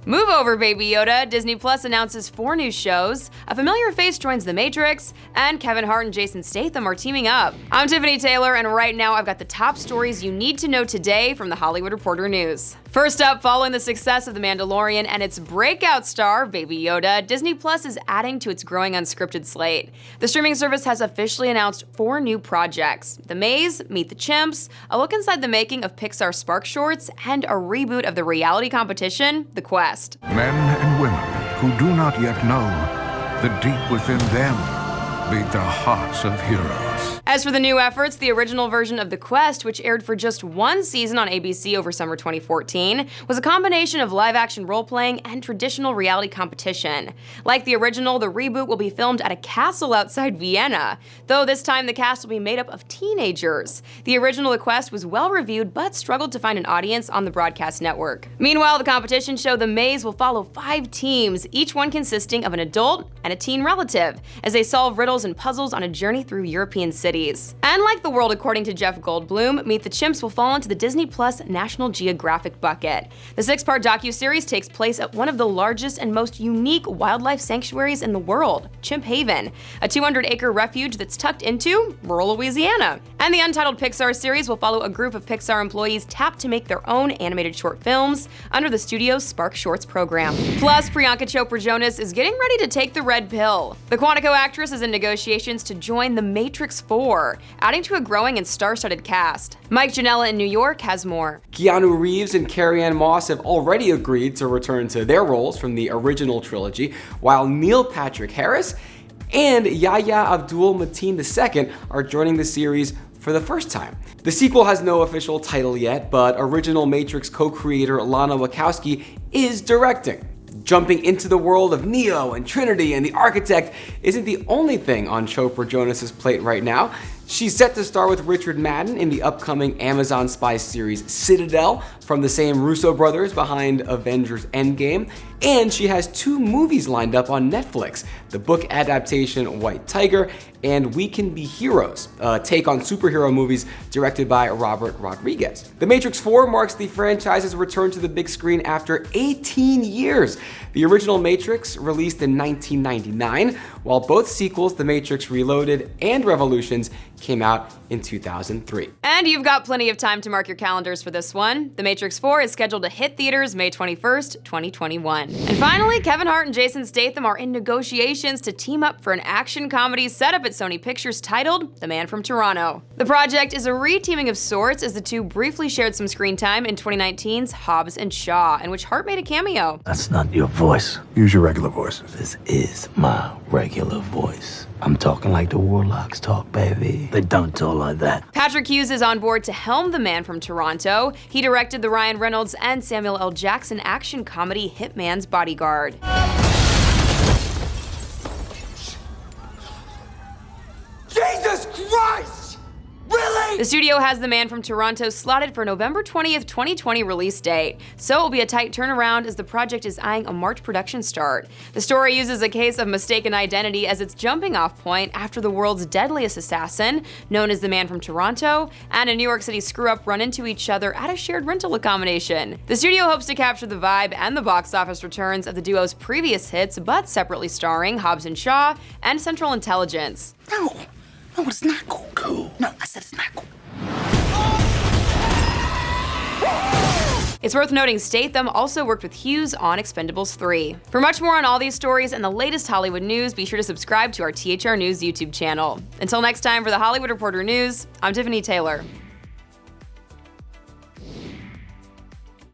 Move over, Baby Yoda. Disney Plus announces 4 new shows, a familiar face joins The Matrix, and Kevin Hart and Jason Statham are teaming up. I'm Tiffany Taylor, and right now I've got the top stories you need to know today from The Hollywood Reporter News. First up, following the success of The Mandalorian and its breakout star, Baby Yoda, Disney Plus is adding to its growing unscripted slate. The streaming service has officially announced 4 new projects: The Maze, Meet the Chimps, a look inside the making of Pixar's Spark Shorts, and a reboot of the reality competition, The Quest. Men and women who do not yet know that deep within them beat the hearts of heroes. As for the new efforts, the original version of The Quest, which aired for just 1 season on ABC over summer 2014, was a combination of live-action role-playing and traditional reality competition. Like the original, the reboot will be filmed at a castle outside Vienna, though this time the cast will be made up of teenagers. The original The Quest was well-reviewed but struggled to find an audience on the broadcast network. Meanwhile, the competition show The Maze will follow 5 teams, each one consisting of an adult and a teen relative, as they solve riddles and puzzles on a journey through European cities. And like The World According to Jeff Goldblum, Meet the Chimps will fall into the Disney Plus National Geographic bucket. The 6-part docuseries takes place at one of the largest and most unique wildlife sanctuaries in the world, Chimp Haven, a 200-acre refuge that's tucked into rural Louisiana. And the untitled Pixar series will follow a group of Pixar employees tapped to make their own animated short films under the studio's Spark Shorts program. Plus, Priyanka Chopra Jonas is getting ready to take the red pill. The Quantico actress is in negotiations to join The Matrix 4, adding to a growing and star-studded cast. Mike Gianella in New York has more. Keanu Reeves and Carrie-Anne Moss have already agreed to return to their roles from the original trilogy, while Neil Patrick Harris and Yahya Abdul-Mateen II are joining the series for the first time. The sequel has no official title yet, but original Matrix co-creator Lana Wachowski is directing. Jumping into the world of Neo and Trinity and the Architect isn't the only thing on Chopra Jonas's plate right now. She's set to star with Richard Madden in the upcoming Amazon spy series Citadel, from the same Russo brothers behind Avengers Endgame, and she has 2 movies lined up on Netflix: the book adaptation White Tiger and We Can Be Heroes, a take on superhero movies directed by Robert Rodriguez. The Matrix 4 marks the franchise's return to the big screen after 18 years. The original Matrix released in 1999, while both sequels, The Matrix Reloaded and Revolutions, came out in 2003. And you've got plenty of time to mark your calendars for this one. The Matrix 4 is scheduled to hit theaters May 21st, 2021. And finally, Kevin Hart and Jason Statham are in negotiations to team up for an action comedy set up at Sony Pictures titled The Man from Toronto. The project is a re-teaming of sorts, as the two briefly shared some screen time in 2019's Hobbs and Shaw, in which Hart made a cameo. That's not your voice. Use your regular voice. This is my regular voice. I'm talking like the Warlocks talk, baby. They don't talk like that. Patrick Hughes is on board to helm The Man from Toronto. He directed the Ryan Reynolds and Samuel L. Jackson action comedy Hitman's Bodyguard. Jesus Christ! Really? The studio has The Man from Toronto slotted for November 20th, 2020 release date, so it'll be a tight turnaround as the project is eyeing a March production start. The story uses a case of mistaken identity as its jumping off point after the world's deadliest assassin, known as The Man from Toronto, and a New York City screw-up run into each other at a shared rental accommodation. The studio hopes to capture the vibe and the box office returns of the duo's previous hits, but separately starring Hobbs and Shaw and Central Intelligence. No, it's not cool. Cool. No, I said it's not cool. It's worth noting Statham also worked with Hughes on Expendables 3. For much more on all these stories and the latest Hollywood news, be sure to subscribe to our THR News YouTube channel. Until next time, for the Hollywood Reporter News, I'm Tiffany Taylor.